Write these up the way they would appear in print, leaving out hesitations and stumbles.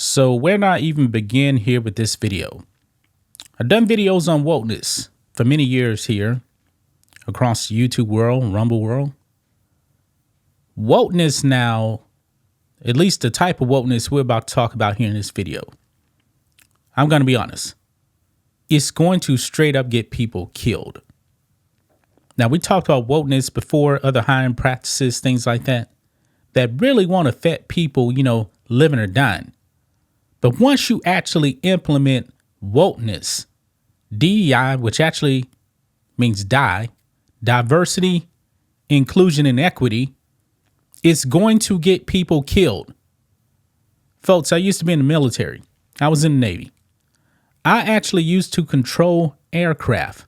So where do I even begin here with this video? I've done videos on wokeness for many years here across the YouTube world, Rumble world. Wokeness now, at least the type of wokeness we're about to talk about here in this video, I'm going to be honest, it's going to straight up get people killed. Now, we talked about wokeness before, other hiring practices, things like that really won't affect people, living or dying. But once you actually implement wokeness, DEI, which actually means diversity, inclusion, and equity, it's going to get people killed. Folks, I used to be in the military. I was in the Navy. I actually used to control aircraft.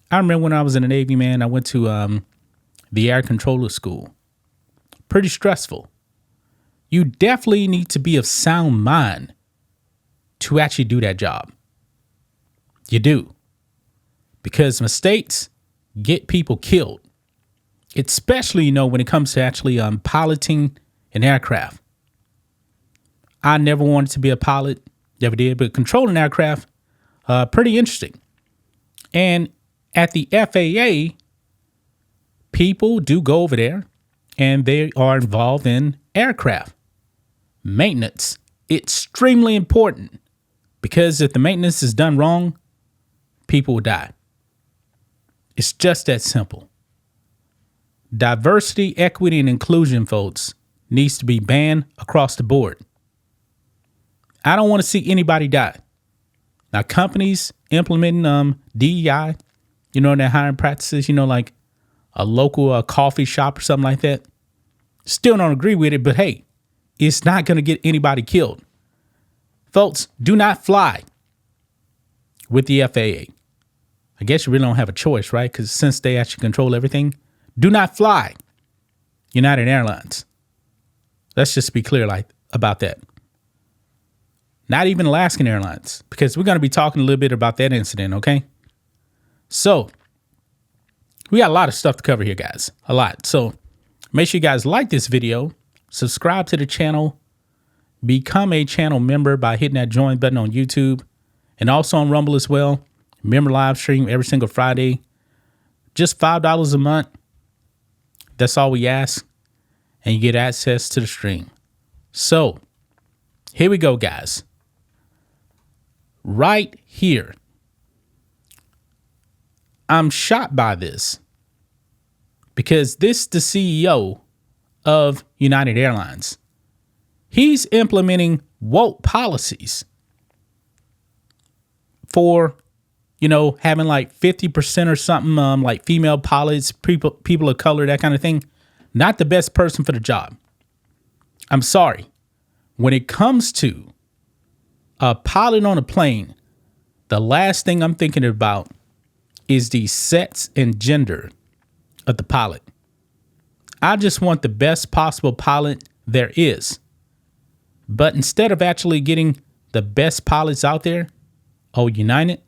I remember when I was in the Navy, man, I went to the air controller school. Pretty stressful. You definitely need to be of sound mind to actually do that job. You do. Because mistakes get people killed. Especially, when it comes to actually piloting an aircraft. I never wanted to be a pilot. Never did. But controlling aircraft, pretty interesting. And at the FAA, people do go over there and they are involved in aircraft maintenance. Extremely important, because if the maintenance is done wrong, people will die. It's just that simple. Diversity, equity, and inclusion, folks, needs to be banned across the board. I don't want to see anybody die. Now, companies implementing DEI, their hiring practices, like a local coffee shop or something like that, still don't agree with it, but hey, it's not going to get anybody killed. Folks, do not fly with the FAA. I guess you really don't have a choice, right? Because since they actually control everything, do not fly United Airlines. Let's just be clear about that. Not even Alaskan Airlines, because we're going to be talking a little bit about that incident, okay? So, we got a lot of stuff to cover here, guys. A lot. So, make sure you guys like this video, subscribe to the channel, become a channel member by hitting that join button on YouTube, and also on Rumble as well. Member live stream every single Friday. Just $5 a month. That's all we ask. And you get access to the stream. So, here we go, guys. Right here. I'm shocked by this, because this is the CEO of United Airlines. He's implementing woke policies for, having like 50% or something, like female pilots, people of color, that kind of thing. Not the best person for the job. I'm sorry. When it comes to a pilot on a plane, the last thing I'm thinking about is the sex and gender of the pilot. I just want the best possible pilot there is. But instead of actually getting the best pilots out there, United,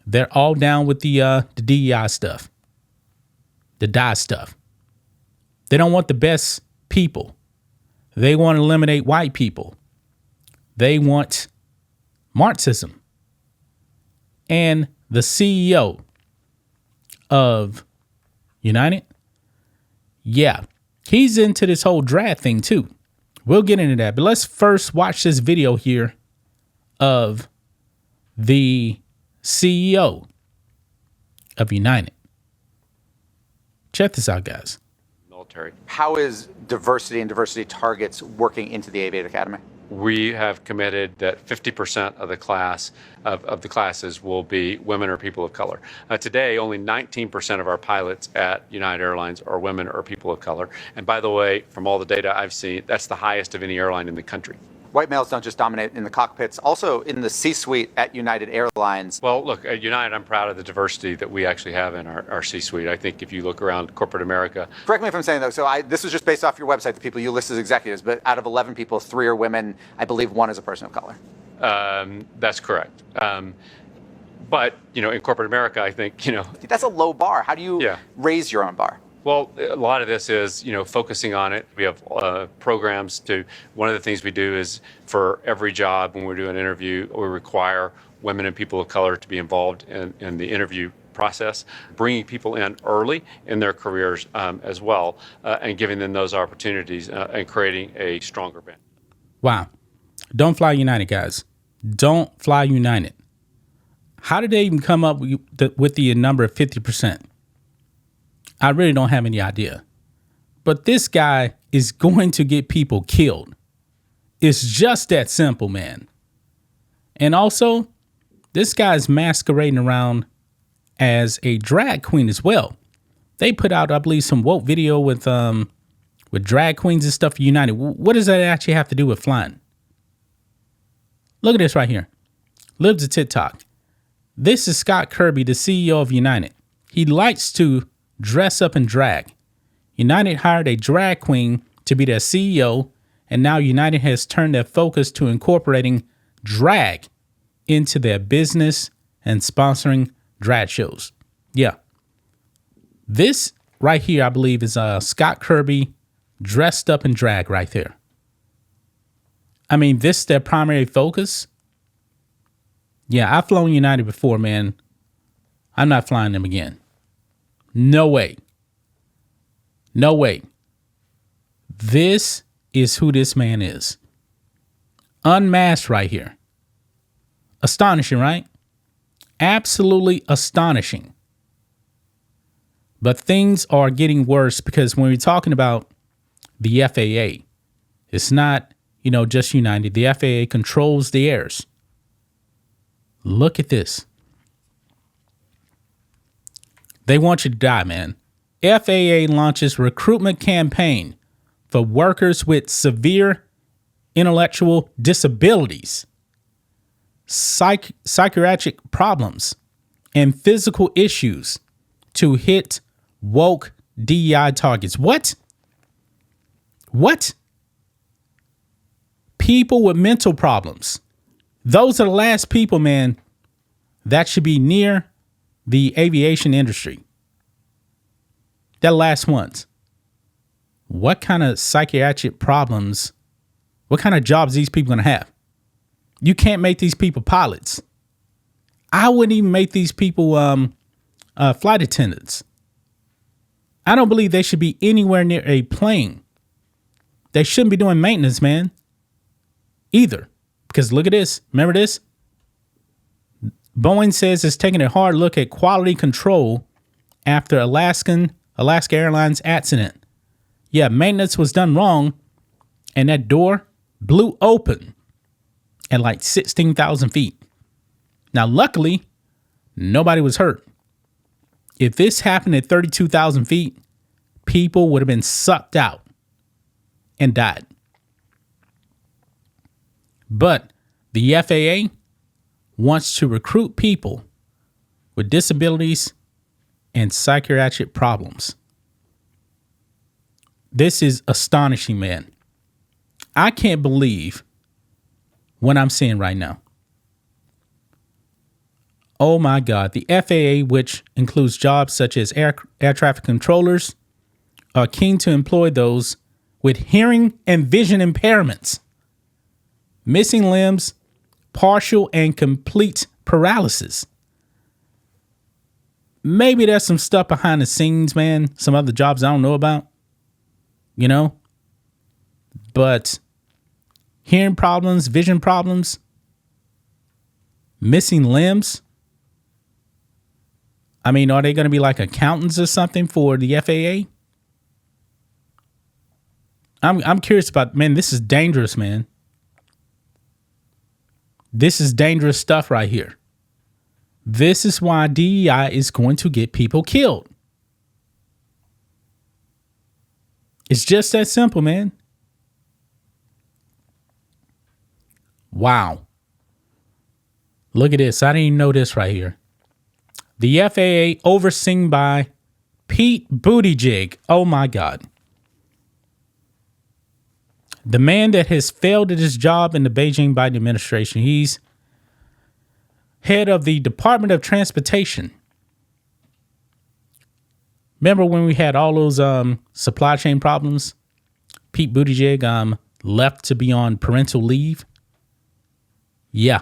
they're all down with the DEI stuff, the die stuff. They don't want the best people. They want to eliminate white people. They want Marxism. And the CEO of United, he's into this whole draft thing too. We'll get into that. But let's first watch this video here of the CEO of United. Check this out, guys. Military. How is diversity and diversity targets working into the Aviation Academy? We have committed that 50% of the class of the classes will be women or people of color. Today, only 19% of our pilots at United Airlines are women or people of color. And by the way, from all the data I've seen, that's the highest of any airline in the country. White males don't just dominate in the cockpits, also in the C-suite at United Airlines. Well, look, at United, I'm proud of the diversity that we actually have in our C-suite. I think if you look around corporate America. Correct me if I'm saying, though, so this was just based off your website, the people you list as executives, but out of 11 people, 3 are women. I believe 1 is a person of color. That's correct. But, in corporate America, I think, That's a low bar. How do you raise your own bar? Well, a lot of this is, focusing on it. We have programs one of the things we do is for every job when we do an interview, we require women and people of color to be involved in the interview process, bringing people in early in their careers as well, and giving them those opportunities and creating a stronger bench. Wow. Don't fly United, guys. Don't fly United. How did they even come up with the number of 50%? I really don't have any idea. But this guy is going to get people killed. It's just that simple, man. And also, this guy's masquerading around as a drag queen as well. They put out, I believe, some woke video with drag queens and stuff for United. What does that actually have to do with flying? Look at this right here. Lives a TikTok. This is Scott Kirby, the CEO of United. He likes to dress up in drag. United hired a drag queen to be their CEO, and now United has turned their focus to incorporating drag into their business and sponsoring drag shows. Yeah. This right here, I believe, is Scott Kirby dressed up in drag right there. I mean, this is their primary focus. Yeah, I've flown United before, man. I'm not flying them again. No way. No way. This is who this man is. Unmasked right here. Astonishing, right? Absolutely astonishing. But things are getting worse because when we're talking about the FAA, it's not, just United. The FAA controls the airs. Look at this. They want you to die, man. FAA launches recruitment campaign for workers with severe intellectual disabilities, psychiatric problems, and physical issues to hit woke DEI targets. What? What? People with mental problems. Those are the last people, man, that should be near the aviation industry. They're the last ones. What kind of psychiatric problems, what kind of jobs these people going to have? You can't make these people pilots. I wouldn't even make these people flight attendants. I don't believe they should be anywhere near a plane. They shouldn't be doing maintenance, man, either. Because look at this. Remember this? Boeing says it's taking a hard look at quality control after Alaska Airlines accident. Yeah, maintenance was done wrong, and that door blew open at like 16,000 feet. Now, luckily, nobody was hurt. If this happened at 32,000 feet, people would have been sucked out and died. But the FAA wants to recruit people with disabilities and psychiatric problems. This is astonishing, man. I can't believe what I'm seeing right now. Oh my God. The FAA, which includes jobs such as air traffic controllers, are keen to employ those with hearing and vision impairments, missing limbs, partial and complete paralysis. Maybe there's some stuff behind the scenes, man. Some other jobs I don't know about, but hearing problems, vision problems, missing limbs. I mean, are they going to be like accountants or something for the FAA? I'm curious about, man, this is dangerous, man. This is dangerous stuff right here. This is why DEI is going to get people killed. It's just that simple, man. Wow. Look at this. I didn't even know this right here. The FAA overseen by Pete Buttigieg. Oh my God. The man that has failed at his job in the Beijing Biden administration. He's head of the Department of Transportation. Remember when we had all those supply chain problems? Pete Buttigieg left to be on parental leave. Yeah.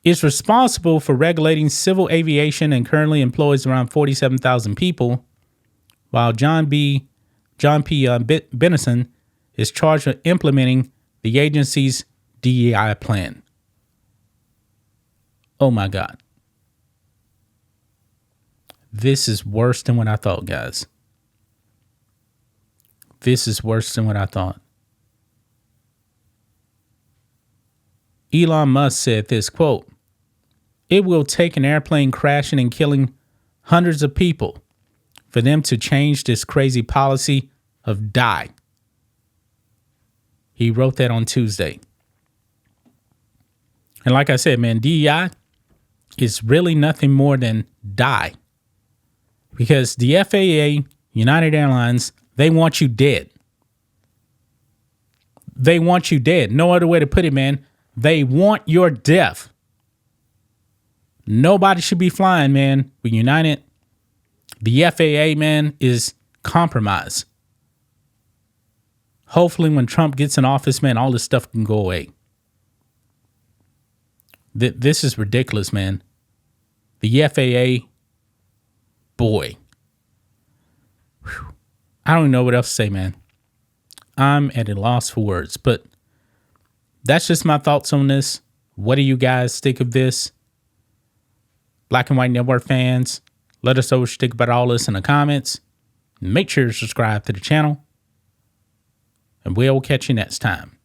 It's responsible for regulating civil aviation and currently employs around 47,000 people, while John P. Benison is charged with implementing the agency's DEI plan. Oh my God. This is worse than what I thought, guys. This is worse than what I thought. Elon Musk said this, quote, "It will take an airplane crashing and killing hundreds of people for them to change this crazy policy of die." He wrote that on Tuesday. And like I said, man, DEI is really nothing more than die. Because the FAA, United Airlines, they want you dead. They want you dead. No other way to put it, man. They want your death. Nobody should be flying, man, with United. The FAA, man, is compromised. Hopefully when Trump gets in office, man, all this stuff can go away. This is ridiculous, man. The FAA, boy. Whew. I don't even know what else to say, man. I'm at a loss for words, but that's just my thoughts on this. What do you guys think of this? Black and White Network fans, let us know what you think about all this in the comments. Make sure to subscribe to the channel, and we'll catch you next time.